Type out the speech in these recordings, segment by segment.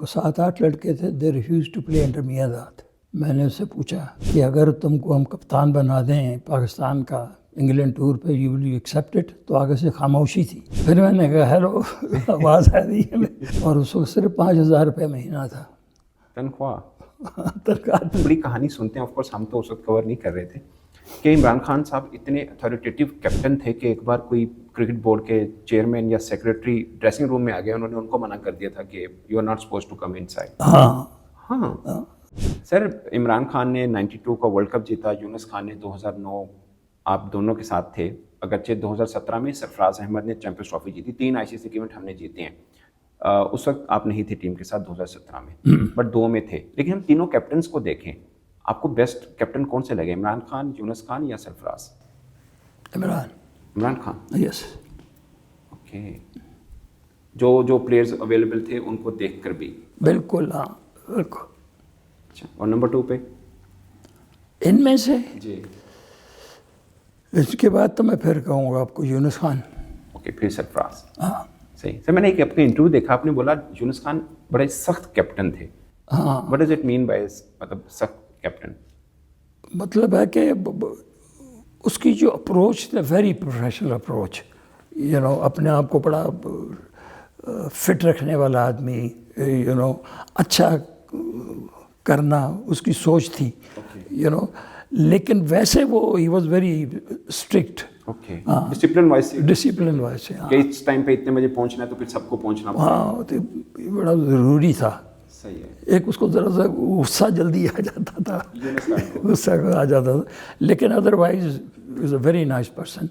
7-8 لڑکے تھے. They refuse to play under Miandad. میں نے اس سے پوچھا کہ اگر تم کو ہم کپتان بنا دیں پاکستان کا انگلینڈ ٹور پہ you will you accept it. تو آگے سے خاموشی تھی. پھر میں نے کہا ہیلو آواز آ رہی ہے. اور اس وقت صرف 5,000 روپے مہینہ تھا تنخواہ. تنخواہ. بڑی کہانی سنتے ہیں. آف کورس ہم تو اس وقت کور نہیں کر رہے تھے کہ عمران خان صاحب اتنے اتھارٹیٹیو کیپٹن تھے کہ ایک بار کوئی کرکٹ بورڈ کے چیئرمین یا سیکرٹری ڈریسنگ روم میں آ گیا, انہوں نے ان کو منع کر دیا تھا کہ you are not suppose to come inside. ہاں سر, عمران خان نے 92 کا ورلڈ کپ جیتا, یونس خان نے 2009, آپ دونوں کے ساتھ تھے. اگرچہ 2017 میں سرفراز احمد نے چیمپئنز ٹرافی جیتی. 3 ICC ایونٹ ہم نے جیتے ہیں. اس وقت آپ نہیں تھے ٹیم کے ساتھ 2017 میں, بٹ 2 میں تھے. لیکن ہم تینوں کیپٹنس کو دیکھیں, آپ کو بیسٹ کیپٹن کون سے لگے, عمران خان, یونس خان یا سرفراز؟ عمران خان. یس. اوکے. جو پلیئرز اویلیبل تھے ان کو دیکھ کر بھی. بالکل. ہاں بالکل. اچھا, اور نمبر 2 پہ ان میں سے جی اس کے بعد تو میں پھر کہوں گا آپ کو یونس خان. اوکے, پھر سرفراز. ہاں صحیح. سر میں نے ایک اپنے انٹرویو دیکھا, آپ نے بولا یونس خان بڑے سخت کیپٹن تھے. ہاں. What does it mean by مطلب سخت کیپٹن؟ مطلب ہے کہ اس کی جو اپروچ تھا ویری پروفیشنل اپروچ. اپنے آپ کو بڑا فٹ رکھنے والا آدمی, اچھا کرنا اس کی سوچ تھی. لیکن ویسے وہ ہی was very strict. Okay. Discipline wise سے. ڈسپلن وائز سے. کہ اس ٹائم پہ اتنے بجے پہنچنا ہے تو پھر سب کو پہنچنا. ہاں, تو یہ بڑا ضروری تھا. صحیح ہے. ایک اس کو ذرا سا غصہ جلدی آ جاتا تھا, غصہ آ جاتا تھا, لیکن otherwise is a very nice person.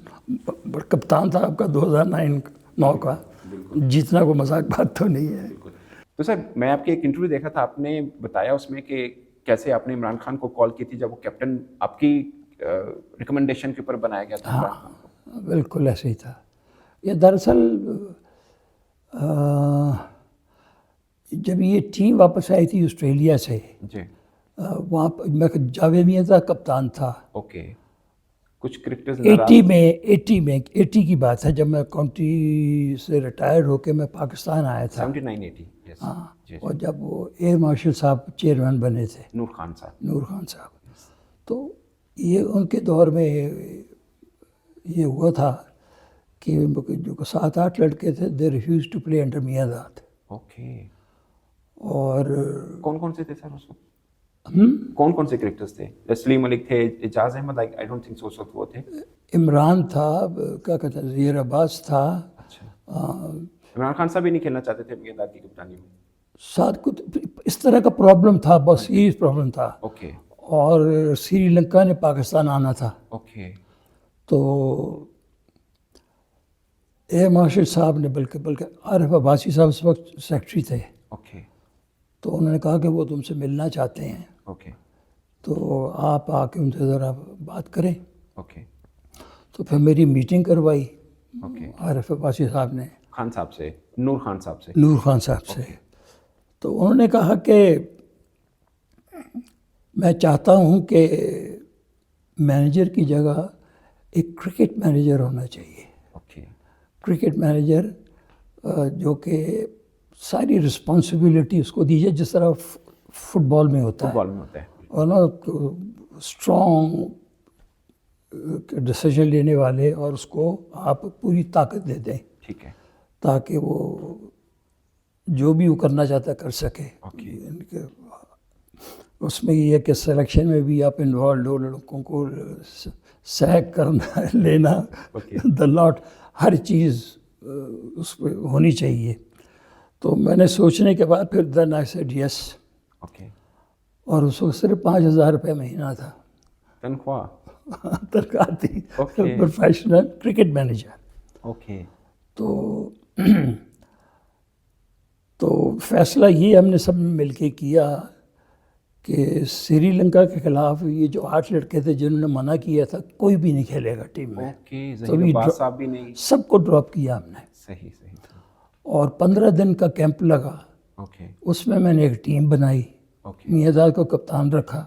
کپتان تھا آپ کا 2009 کا. جیتنا کو مذاق بات تو نہیں ہے. تو سر میں آپ کے ایک انٹرویو دیکھا تھا, آپ نے بتایا اس میں کہ کیسے آپ نے عمران خان کو کال کی تھی جب وہ کیپٹن آپ کی ریکمنڈیشن کے اوپر بنایا گیا تھا. ہاں بالکل ایسے ہی تھا. یہ دراصل جب یہ ٹیم واپس آئی تھی آسٹریلیا سے, جی وہاں میں جاوید میاں تھا کپتان تھا. اوکے. کچھ کرکٹرز 80 کی بات ہے, جب میں کاؤنٹی سے ریٹائر ہو کے میں پاکستان آیا تھا. 79-80. ہاں. اور جب وہ ایئر مارشل صاحب چیئرمین بنے تھے, نور خان صاحب, تو یہ ان کے دور میں یہ ہوا تھا کہ جو 7-8 لڑکے تھے they refuse to play under Miandad. Okay. اور کون سے تھے سر اس وقت؟ کون سے کرکٹرز تھے؟ سلیم ملک تھے, Ijaz Ahmed, I don't think so اس وقت وہ تھے. عمران تھا, کیا کہتے ہیں, ظہیر عباس تھا. اچھا. عمران خان صاحب بھی نہیں کھیلنا چاہتے تھے میاں داد کی کپتانی میں؟ ساتھ کچھ اس طرح کا پرابلم تھا, بس یہ پرابلم تھا. اوکے. اور سری لنکا نے پاکستان آنا تھا. اوکے. تو اے مارشل صاحب نے بلکہ عارف عباسی صاحب اس وقت سیکرٹری تھے. اوکے. تو انہوں نے کہا کہ وہ تم سے ملنا چاہتے ہیں. اوکے. تو آپ آ کے ان سے ذرا بات کریں. اوکے. تو پھر میری میٹنگ کروائی اوکے. عارف عباسی صاحب نے خان صاحب سے, نور خان صاحب سے. تو انہوں نے کہا کہ میں چاہتا ہوں کہ مینیجر کی جگہ ایک کرکٹ مینیجر ہونا چاہیے. اوکے. کرکٹ مینیجر جو کہ ساری رسپانسبلٹی اس کو دیجیے جس طرح فٹ بال میں ہوتا ہے. اور نا اسٹرانگ ڈیسیژن لینے والے, اور اس کو آپ پوری طاقت دے دیں. ٹھیک ہے. تاکہ وہ جو بھی وہ کرنا چاہتا کر سکے. اس میں یہ ہے کہ سلیکشن میں بھی آپ انوالوڈ ہو, لڑکوں کو سیک کرنا, لینا, دا لاٹ, ہر چیز اس پہ ہونی چاہیے. تو میں نے سوچنے کے بعد پھر دین آئی سیڈ یس. اوکے. اور اس وقت صرف 5,000 روپے مہینہ تھا تنخواہ تھی. Professional cricket manager. اوکے. تو فیصلہ یہ ہم نے سب مل کے کیا کہ سری لنکا کے خلاف یہ جو 8 لڑکے تھے جنہوں نے منع کیا تھا, کوئی بھی نہیں کھیلے گا ٹیم میں. سب کو ڈراپ کیا ہم نے. صحیح. اور 15 دن کا کیمپ لگا. اس میں نے ایک ٹیم بنائی. میاں داد کو کپتان رکھا.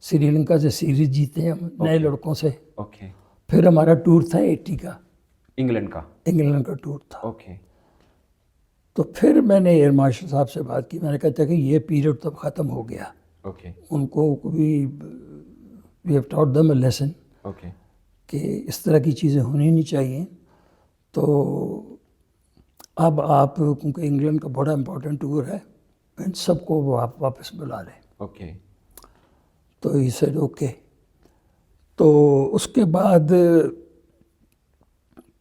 سری لنکا سے سیریز جیتے ہم نئے لڑکوں سے. پھر ہمارا ٹور تھا 80 کا, انگلینڈ کا ٹور تھا. تو پھر میں نے ایئر مارشل صاحب سے بات کی. میں نے کہا کہ یہ پیریڈ تو ختم ہو گیا. اوکے ان کو بھی we have taught them a lesson okay کہ اس طرح کی چیزیں ہونی نہیں چاہیے. تو اب آپ کیونکہ انگلینڈ کا بڑا امپورٹنٹ ٹور ہے, ان سب کو وہ آپ واپس بلا لیں. اوکے تو ہی سیڈ اوکے. تو اس کے بعد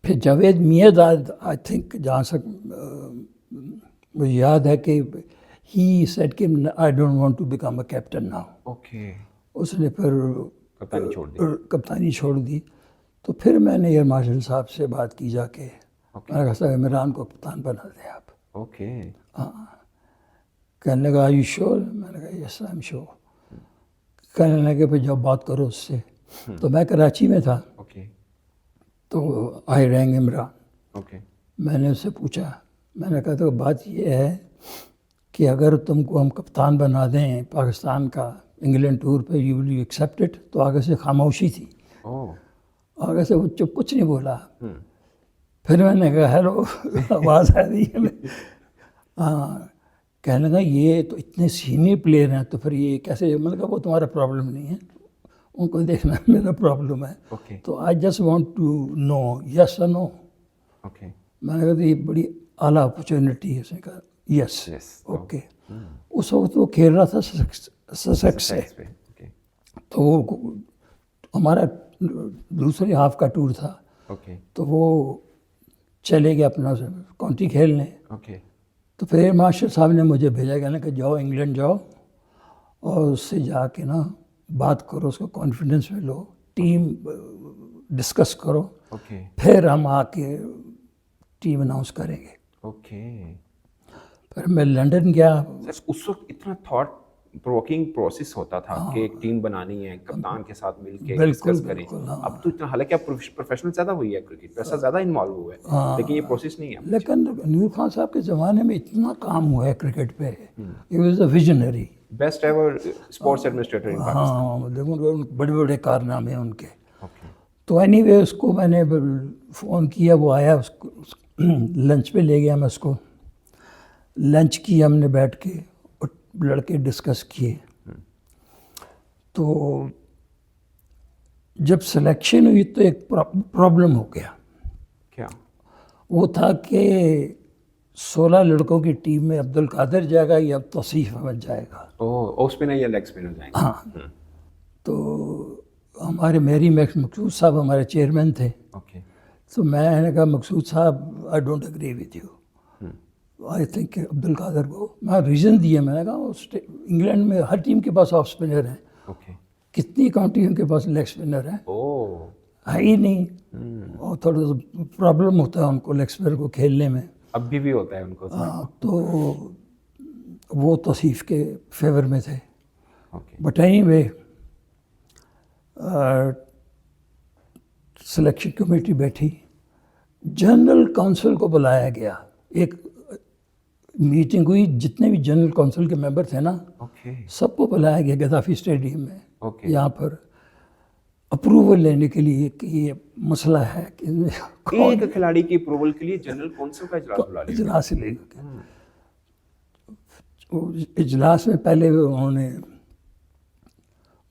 پھر جاوید میاں آئی تھنک جہاں تک مجھے یاد ہے کہ ہی سیڈ کہ I don't want to become a captain now. Okay اس نے پھر کپتانی چھوڑ دی. کپتانی چھوڑ دی. تو پھر میں نے ایئر مارشل صاحب سے بات کی جا کے, میں نے کہا صاحب عمران کو کپتان بنا دیں آپ. اوکے ہاں. کہنے لگا آر یو شیور؟ میں نے کہا یس آئی ایم شیور. کہنے لگے پھر جب بات کرو اس سے. تو میں کراچی میں تھا. اوکے تو آئی رینگ عمران. اوکے میں نے اس سے پوچھا, میں نے کہا تو بات یہ ہے کہ اگر تم کو ہم کپتان بنا دیں پاکستان کا انگلینڈ ٹور پہ, you will you accept it? تو آگے سے خاموشی تھی. آگے سے وہ چپ کچھ نہیں بولا. پھر میں نے کہا ہیلو, آواز آ رہی ہے. ہاں. کہنے لگا یہ تو اتنے سینئر پلیئر ہیں تو پھر یہ کیسے؟ میں نے کہا وہ تمہارا پرابلم نہیں ہے, ان کو دیکھنا میرا پرابلم ہے. تو I just want to know yes اور نو. اوکے میں نے کہا یہ بڑی اعلیٰ اپرچونیٹی ہے. اس نے کہا یس اوکے. اس وقت وہ کھیل رہا تھا سسیکس سے. تو وہ ہمارا دوسرے ہاف کا ٹور تھا. تو وہ چلے گئے اپنا کاؤنٹی کھیلنے. تو پھر ماسٹر صاحب نے مجھے بھیجا, کہنا کہ جاؤ انگلینڈ جاؤ اور اس سے جا کے نا بات کرو, اس کو کانفیڈنس میں لو, ٹیم ڈسکس کرو, پھر ہم آ کے ٹیم اناؤنس کریں گے. اوکے. پھر میں لنڈن گیا. اس وقت اتنا تھاٹ پرووکنگ پروسیس ہوتا تھا کہ ایک ٹیم بنانی ہے, کپتان کے ساتھ مل کے ڈسکس کریں. اب تو اتنا, حالانکہ اب پروفیشنل زیادہ ہوئی ہے کرکٹ, پیسہ زیادہ انوالو ہوا ہے, لیکن یہ پروسیس نہیں ہے. لیکن نور خان صاحب کے زمانے میں اتنا کام ہوا ہے کرکٹ پہ. He was a visionary, best ever sports administrator in Pakistan. ہاں دیکھو بڑے بڑے کارنامے ہیں ان کے. تو اینی وے اس کو میں نے فون کیا, وہ آیا, اس کو لنچ پہ لے گیا میں اس کو. لنچ کی ہم نے بیٹھ کے لڑکے ڈسکس کیے. تو جب سلیکشن ہوئی تو ایک پرابلم ہو گیا. کیا؟ وہ تھا کہ 16 لڑکوں کی ٹیم میں عبد القادر جائے گا یا توصیف احمد جائے گا. آف اسپنر یا لیگ اسپنر جائیں گے. ہاں. تو ہمارے میری مقصود صاحب ہمارے چیئرمین تھے. تو میں نے کہا مقصود صاحب I don't agree with you, I think عبد القادر کو. میں ریزن دیا, میں نے کہا انگلینڈ میں ہر ٹیم کے پاس آف اسپنر ہیں, کتنی کاؤنٹیوں کے پاس لیگ اسپنر ہیں, ہے ہی نہیں. اور تھوڑا سا پرابلم ہوتا ہے ان کو لیگ اسپنر کو کھیلنے میں. اب بھی ہوتا ہے ان کو. تو وہ توصیف کے فیور میں تھے. But any way selection committee بیٹھی, جنرل کونسل کو بلایا گیا, ایک میٹنگ ہوئی, جتنے بھی جنرل کونسل کے ممبر تھے نا سب کو بلایا گیا گدافی اسٹیڈیم میں. یہاں پر اپروول لینے کے لیے کہ یہ مسئلہ ہے کہ ایک کھلاڑی کی اپروول کے لیے جنرل کونسل کا اجلاس بلا لیا. اجلاس لے گیا. اجلاس میں پہلے انہوں نے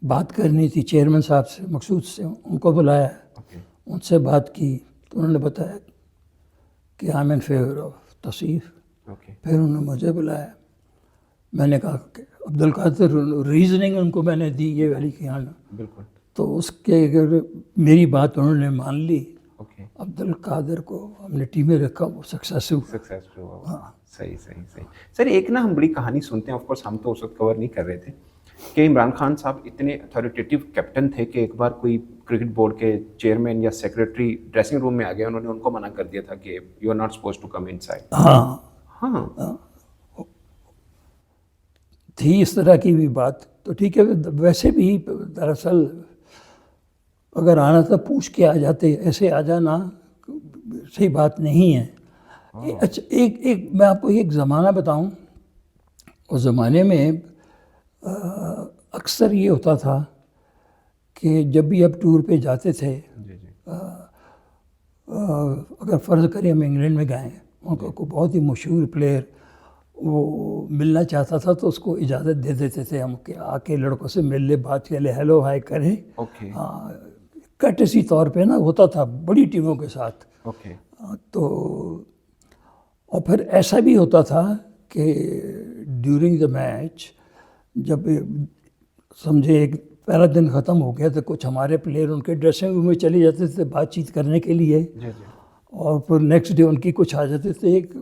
بات کرنی تھی چیئرمین صاحب سے, مقصود سے, ان کو بلایا. ان سے بات کی تو انہوں نے بتایا کہ I am in favour of Tauseef. پھر انہوں نے مجھے بلایا. میں نے کہا کہ عبد القادر, ریزننگ ان کو میں نے دی یہ والی کہ ہاں بالکل. تو اس کے میری بات انہوں نے مان لی. عبد القادر کو ہم نے ٹیم میں رکھا, وہ سکسیس ہوا. صحیح. سر ایک نا ہم بڑی کہانی سنتے ہیں, آف کورس ہم تو اس وقت کور نہیں کر رہے تھے, کہ عمران خان صاحب اتنے اتھارٹیٹیو کیپٹن تھے کہ ایک بار کوئی کرکٹ بورڈ کے چیئرمین یا سیکرٹری ڈریسنگ روم میں آ گیا, انہوں نے ان کو منع کر دیا تھا کہ you are not suppose to come inside. ہاں تھی اس طرح کی بھی بات. تو ٹھیک ہے, ویسے بھی دراصل اگر آنا تھا پوچھ کے آ جاتے, ایسے آ جانا صحیح بات نہیں ہے. اچھا ایک میں آپ کو ایک زمانہ بتاؤں. اس زمانے میں اکثر یہ ہوتا تھا کہ جب بھی اب ٹور پہ جاتے تھے, اگر فرض کریں ہم انگلینڈ میں گئے ان کا کوئی بہت ہی مشہور پلیئر وہ ملنا چاہتا تھا تو اس کو اجازت دے دیتے تھے ہم کہ آ کے لڑکوں سے مل لے، بات کر لے، ہیلو ہائی کریں. اوکے ہاں کٹسی طور پہ نا ہوتا تھا بڑی ٹیموں کے ساتھ. اوکے تو اور پھر ایسا بھی ہوتا تھا کہ ڈیورنگ دا میچ جب سمجھے ایک پہلا دن ختم ہو گیا تو کچھ ہمارے پلیئر ان کے ڈریسنگ روم میں چلے جاتے تھے بات چیت کرنے کے لیے، جی جی اور پھر نیکسٹ ڈے ان کی کچھ آ جاتے تھے ایک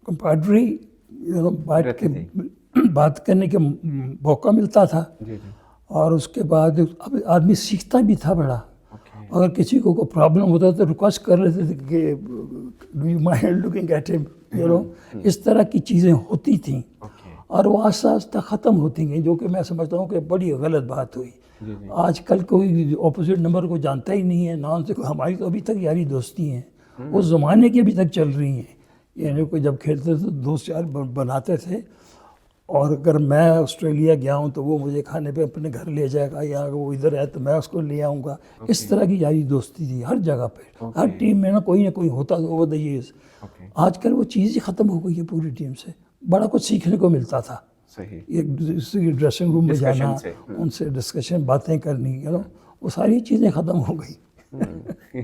کمپارٹری بات کرنے کا موقع ملتا تھا. جی جی اور اس کے بعد اب آدمی سیکھتا بھی تھا بڑا. اوکے اگر کسی کو کوئی پرابلم ہوتا تو ریکویسٹ کر لیتے تھے کہ do you mind looking at him, you know. اس طرح کی چیزیں ہوتی تھیں اوکے اور وہ آہستہ آہستہ ختم ہوتی گئیں، جو کہ میں سمجھتا ہوں کہ بڑی غلط بات ہوئی. جی جی آج کل کوئی اپوزٹ نمبر کو جانتا ہی نہیں ہے، نہ ان سے ہماری تو ابھی تک یاری دوستی ہیں، اس زمانے کی ابھی تک چل رہی ہیں. یعنی کہ جب کھیلتے تھے دوست یار بناتے تھے، اور اگر میں آسٹریلیا گیا ہوں تو وہ مجھے کھانے پہ اپنے گھر لے جائے گا، یا وہ ادھر ہے تو میں اس کو لے آؤں گا. اس طرح کی یاری دوستی تھی ہر جگہ پہ، ہر ٹیم میں نا کوئی ہوتا اوور دا ایئرز. اوکے آج کل وہ چیز ہی ختم ہو گئی ہے پوری ٹیم سے. بڑا کچھ سیکھنے کو ملتا تھا، صحیح ایک دوسرے کی ڈریسنگ روم میں جانا، سے. ان سے ڈسکشن باتیں کرنی، وہ ساری چیزیں ختم ہو گئی.